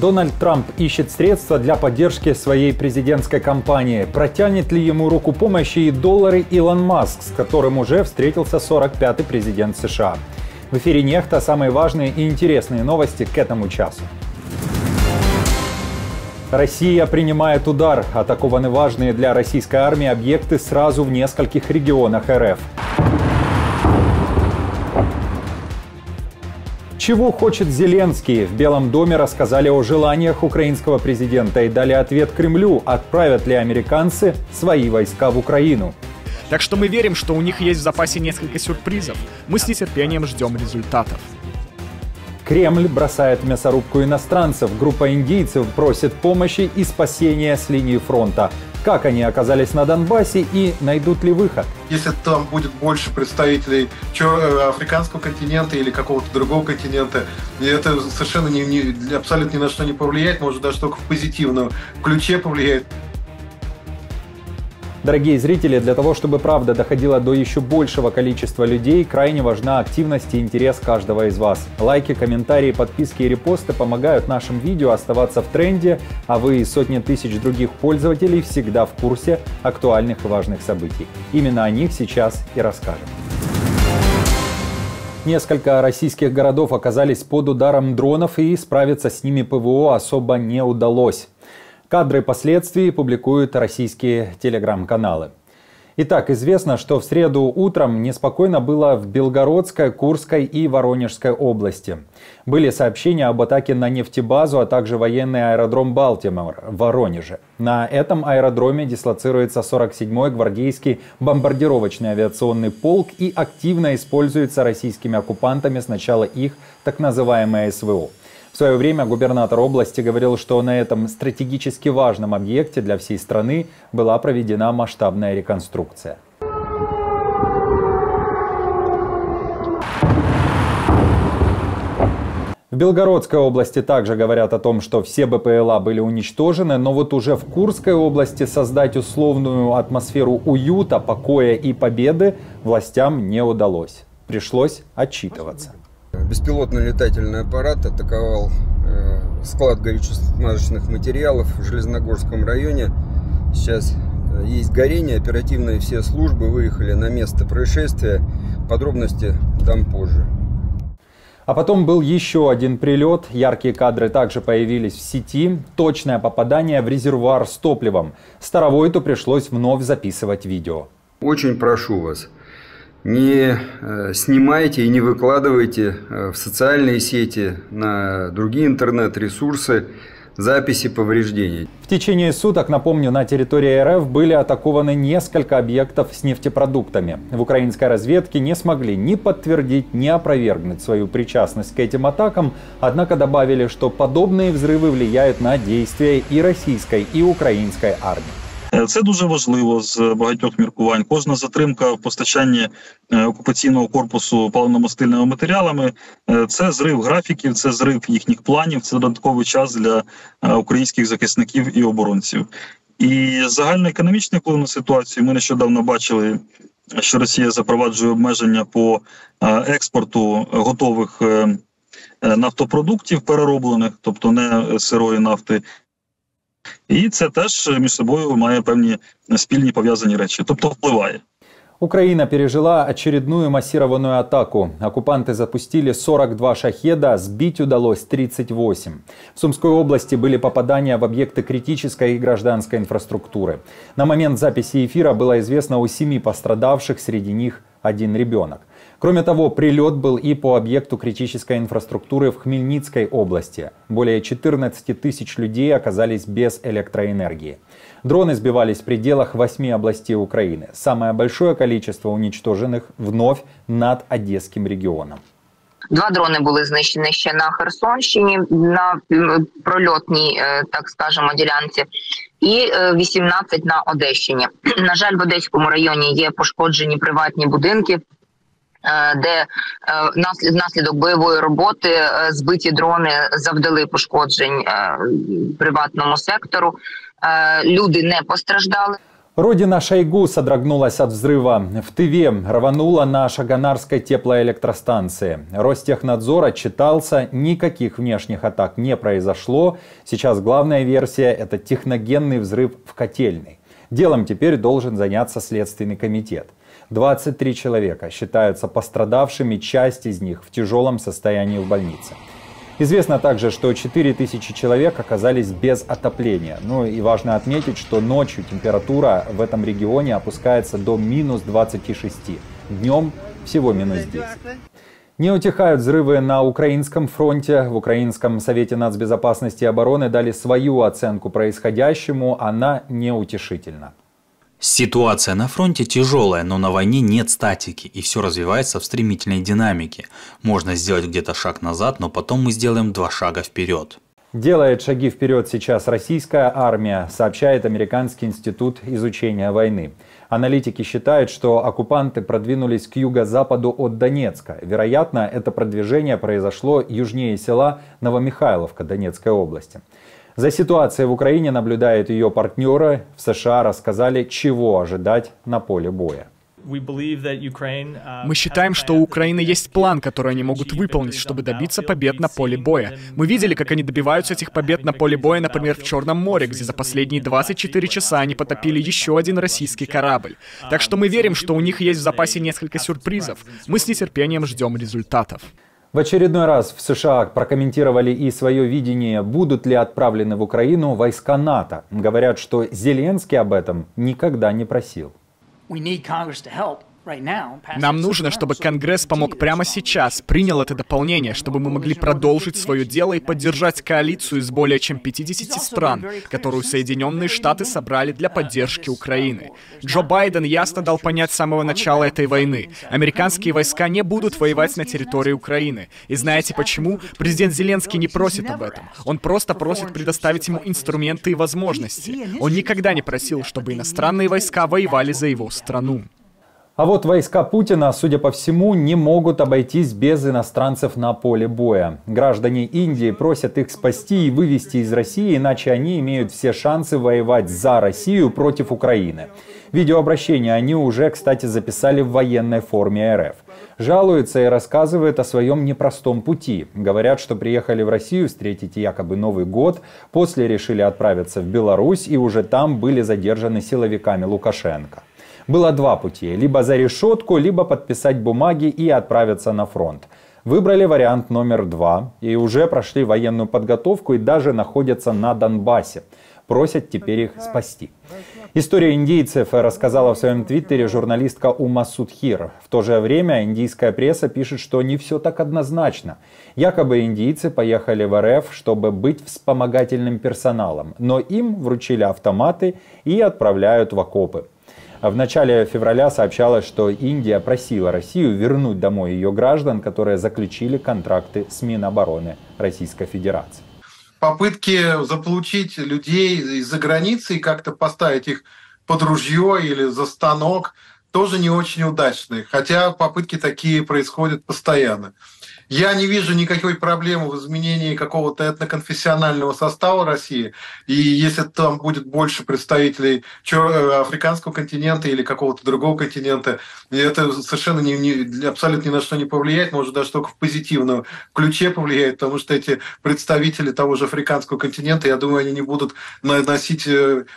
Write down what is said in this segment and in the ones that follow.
Дональд Трамп ищет средства для поддержки своей президентской кампании. Протянет ли ему руку помощи и доллары Илон Маск, с которым уже встретился 45-й президент США? В эфире «Нехта» самые важные и интересные новости к этому часу. Россия принимает удар. Атакованы важные для российской армии объекты сразу в нескольких регионах РФ. Чего хочет Зеленский? В Белом доме рассказали о желаниях украинского президента и дали ответ Кремлю, отправят ли американцы свои войска в Украину. Так что мы верим, что у них есть в запасе несколько сюрпризов. Мы с нетерпением ждем результатов. Кремль бросает в мясорубку иностранцев. Группа индийцев просит помощи и спасения с линии фронта. Как они оказались на Донбассе и найдут ли выход? Если там будет больше представителей африканского континента или какого-то другого континента, это совершенно абсолютно ни на что не повлияет, может даже только в позитивном ключе повлияет. Дорогие зрители, для того, чтобы правда доходила до еще большего количества людей, крайне важна активность и интерес каждого из вас. Лайки, комментарии, подписки и репосты помогают нашим видео оставаться в тренде, а вы и сотни тысяч других пользователей всегда в курсе актуальных и важных событий. Именно о них сейчас и расскажем. Несколько российских городов оказались под ударом дронов, и справиться с ними ПВО особо не удалось. Кадры последствий публикуют российские телеграм-каналы. Итак, известно, что в среду утром неспокойно было в Белгородской, Курской и Воронежской области. Были сообщения об атаке на нефтебазу, а также военный аэродром Балтимор в Воронеже. На этом аэродроме дислоцируется 47-й гвардейский бомбардировочный авиационный полк и активно используется российскими оккупантами с начала их так называемое СВО. В свое время губернатор области говорил, что на этом стратегически важном объекте для всей страны была проведена масштабная реконструкция. В Белгородской области также говорят о том, что все БПЛА были уничтожены, но вот уже в Курской области создать условную атмосферу уюта, покоя и победы властям не удалось. Пришлось отчитываться. Беспилотный летательный аппарат атаковал склад горюче-смазочных материалов в Железногорском районе. Сейчас есть горение, оперативные все службы выехали на место происшествия. Подробности там позже. А потом был еще один прилет. Яркие кадры также появились в сети. Точное попадание в резервуар с топливом. Старовойту пришлось вновь записывать видео. Очень прошу вас, не снимайте и не выкладывайте в социальные сети, на другие интернет-ресурсы записи повреждений. В течение суток, напомню, на территории РФ были атакованы несколько объектов с нефтепродуктами. В украинской разведке не смогли ни подтвердить, ни опровергнуть свою причастность к этим атакам, однако добавили, что подобные взрывы влияют на действия и российской, и украинской армии. Це дуже важливо з багатьох міркувань. Кожна затримка в постачанні окупаційного корпусу паливно-мастильними матеріалами – це зрив графіків, це зрив їхніх планів, це додатковий час для українських захисників і оборонців. І загальноекономічний вплив на ситуацію ми нещодавно бачили, що Росія запроваджує обмеження по експорту готових нафтопродуктів перероблених, тобто не сирої нафти. І це теж між собою має певні спільні пов'язані речі, тобто впливає. Украина пережила очередную массированную атаку. Оккупанты запустили 42 шахеда, сбить удалось 38. В Сумской области были попадания в объекты критической и гражданской инфраструктуры. На момент записи эфира было известно о 7 пострадавших, среди них один ребенок. Кроме того, прилет был и по объекту критической инфраструктуры в Хмельницкой области. Более 14 тысяч людей оказались без электроэнергии. Дроны сбивались в пределах 8 областей Украины. Самое большое количество уничтоженных вновь над Одесским регионом. 2 дрони були знищені ще на Херсонщині, на прольотній, так скажемо, ділянці, і 18 на Одещині. На жаль, в Одеському районі є пошкоджені приватні будинки, де внаслідок бойової роботи збиті дрони завдали пошкоджень приватному сектору. Люди не постраждали. Родина Шойгу содрогнулась от взрыва. В Тыве рвануло на Шагонарской теплоэлектростанции. Ростехнадзор отчитался, никаких внешних атак не произошло. Сейчас главная версия – это техногенный взрыв в котельной. Делом теперь должен заняться Следственный комитет. 23 человека считаются пострадавшими, часть из них в тяжелом состоянии в больнице. Известно также, что 4000 человек оказались без отопления. Ну и важно отметить, что ночью температура в этом регионе опускается до минус 26. Днем всего минус 10. Не утихают взрывы на украинском фронте. В Украинском совете нацбезопасности и обороны дали свою оценку происходящему. Она неутешительна. Ситуация на фронте тяжелая, но на войне нет статики, и все развивается в стремительной динамике. Можно сделать где-то шаг назад, но потом мы сделаем 2 шага вперед. Делает шаги вперед сейчас российская армия, сообщает Американский институт изучения войны. Аналитики считают, что оккупанты продвинулись к юго-западу от Донецка. Вероятно, это продвижение произошло южнее села Новомихайловка Донецкой области. За ситуацией в Украине наблюдают ее партнеры. В США рассказали, чего ожидать на поле боя. Мы считаем, что у Украины есть план, который они могут выполнить, чтобы добиться побед на поле боя. Мы видели, как они добиваются этих побед на поле боя, например, в Черном море, где за последние 24 часа они потопили еще один российский корабль. Так что мы верим, что у них есть в запасе несколько сюрпризов. Мы с нетерпением ждем результатов. В очередной раз в США прокомментировали и свое видение, будут ли отправлены в Украину войска НАТО. Говорят, что Зеленский об этом никогда не просил. Нам нужно, чтобы Конгресс помог прямо сейчас, принял это дополнение, чтобы мы могли продолжить свое дело и поддержать коалицию из более чем 50 стран, которую Соединенные Штаты собрали для поддержки Украины. Джо Байден ясно дал понять с самого начала этой войны: американские войска не будут воевать на территории Украины. И знаете почему? Президент Зеленский не просит об этом. Он просто просит предоставить ему инструменты и возможности. Он никогда не просил, чтобы иностранные войска воевали за его страну. А вот войска Путина, судя по всему, не могут обойтись без иностранцев на поле боя. Граждане Индии просят их спасти и вывести из России, иначе они имеют все шансы воевать за Россию против Украины. Видеообращение они уже, кстати, записали в военной форме РФ. Жалуются и рассказывают о своем непростом пути. Говорят, что приехали в Россию встретить якобы Новый год, после решили отправиться в Беларусь и уже там были задержаны силовиками Лукашенко. Было 2 пути – либо за решетку, либо подписать бумаги и отправиться на фронт. Выбрали вариант номер 2 и уже прошли военную подготовку и даже находятся на Донбассе. Просят теперь их спасти. Историю индейцев рассказала в своем твиттере журналистка Ума Судхир. В то же время индийская пресса пишет, что не все так однозначно. Якобы индийцы поехали в РФ, чтобы быть вспомогательным персоналом, но им вручили автоматы и отправляют в окопы. В начале февраля сообщалось, что Индия просила Россию вернуть домой ее граждан, которые заключили контракты с Минобороны Российской Федерации. Попытки заполучить людей из-за границы и как-то поставить их под ружье или за станок тоже не очень удачные, хотя попытки такие происходят постоянно. Я не вижу никакой проблемы в изменении какого-то этноконфессионального состава России. И если там будет больше представителей африканского континента или какого-то другого континента, это совершенно абсолютно ни на что не повлияет, может даже только в позитивном ключе повлияет, потому что эти представители того же африканского континента, я думаю, они не будут носить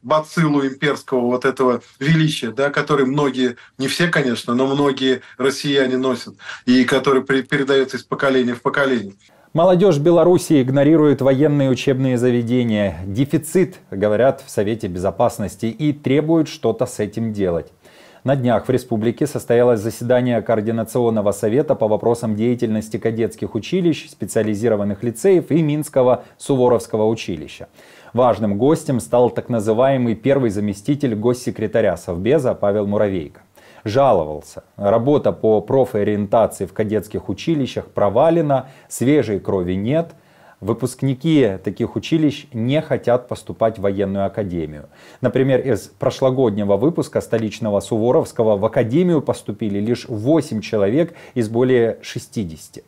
бациллу имперского вот этого величия, да, который многие, не все, конечно, но многие россияне носят, и который передается из поколения в поколение. Молодежь Беларуси игнорирует военные учебные заведения. Дефицит, говорят в Совете Безопасности, и требуют что-то с этим делать. На днях в республике состоялось заседание Координационного совета по вопросам деятельности кадетских училищ, специализированных лицеев и Минского Суворовского училища. Важным гостем стал так называемый первый заместитель госсекретаря Совбеза Павел Муравейко. Жаловался. Работа по профориентации в кадетских училищах провалена, свежей крови нет. Выпускники таких училищ не хотят поступать в военную академию. Например, из прошлогоднего выпуска столичного Суворовского в академию поступили лишь 8 человек из более 60.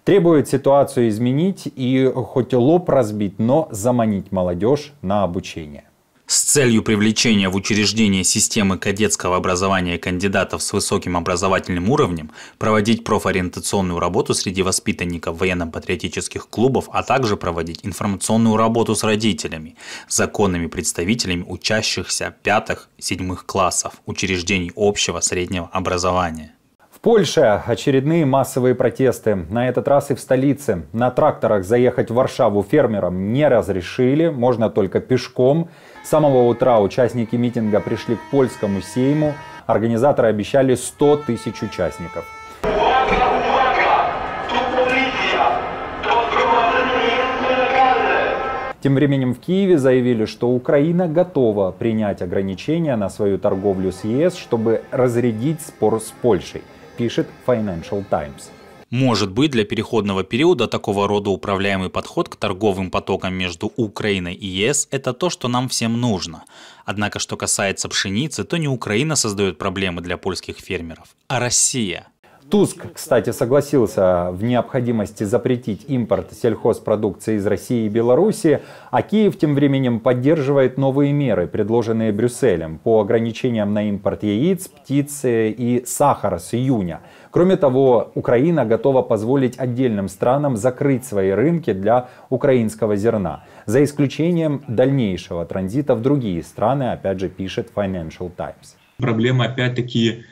Требует ситуацию изменить и хоть лоб разбить, но заманить молодежь на обучение. С целью привлечения в учреждение системы кадетского образования кандидатов с высоким образовательным уровнем проводить профориентационную работу среди воспитанников военно-патриотических клубов, а также проводить информационную работу с родителями, законными представителями учащихся 5-7 классов учреждений общего среднего образования. В Польше очередные массовые протесты. На этот раз и в столице. На тракторах заехать в Варшаву фермерам не разрешили, можно только пешком. С самого утра участники митинга пришли к польскому сейму. Организаторы обещали 100 тысяч участников. Тем временем в Киеве заявили, что Украина готова принять ограничения на свою торговлю с ЕС, чтобы разрядить спор с Польшей, пишет Financial Times. Может быть, для переходного периода такого рода управляемый подход к торговым потокам между Украиной и ЕС – это то, что нам всем нужно. Однако, что касается пшеницы, то не Украина создает проблемы для польских фермеров, а Россия. Туск, кстати, согласился в необходимости запретить импорт сельхозпродукции из России и Беларуси, а Киев тем временем поддерживает новые меры, предложенные Брюсселем, по ограничениям на импорт яиц, птицы и сахара с июня. Кроме того, Украина готова позволить отдельным странам закрыть свои рынки для украинского зерна, за исключением дальнейшего транзита в другие страны, опять же пишет Financial Times. Проблема опять-таки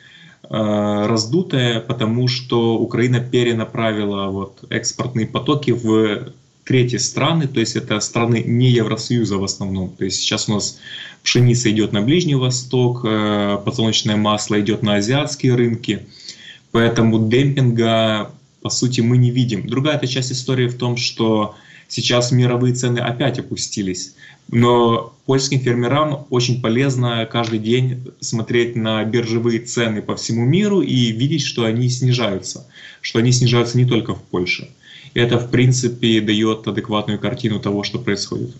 раздутая, потому что Украина перенаправила экспортные потоки в третьи страны, то есть это страны не Евросоюза в основном. То есть сейчас у нас пшеница идет на Ближний Восток, подсолнечное масло идет на азиатские рынки, поэтому демпинга по сути мы не видим. Другая часть истории в том, что сейчас мировые цены опять опустились. Но польским фермерам очень полезно каждый день смотреть на биржевые цены по всему миру и видеть, что они снижаются. Что они снижаются не только в Польше. И это, в принципе, дает адекватную картину того, что происходит.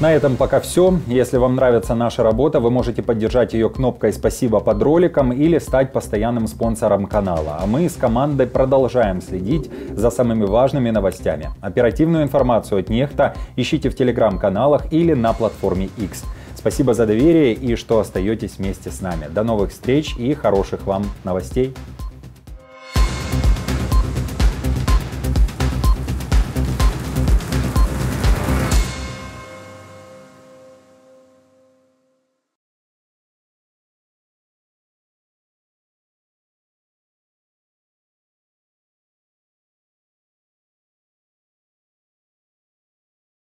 На этом пока все. Если вам нравится наша работа, вы можете поддержать ее кнопкой «Спасибо» под роликом или стать постоянным спонсором канала. А мы с командой продолжаем следить за самыми важными новостями. Оперативную информацию от Нехта ищите в телеграм-каналах или на платформе X. Спасибо за доверие и что остаетесь вместе с нами. До новых встреч и хороших вам новостей.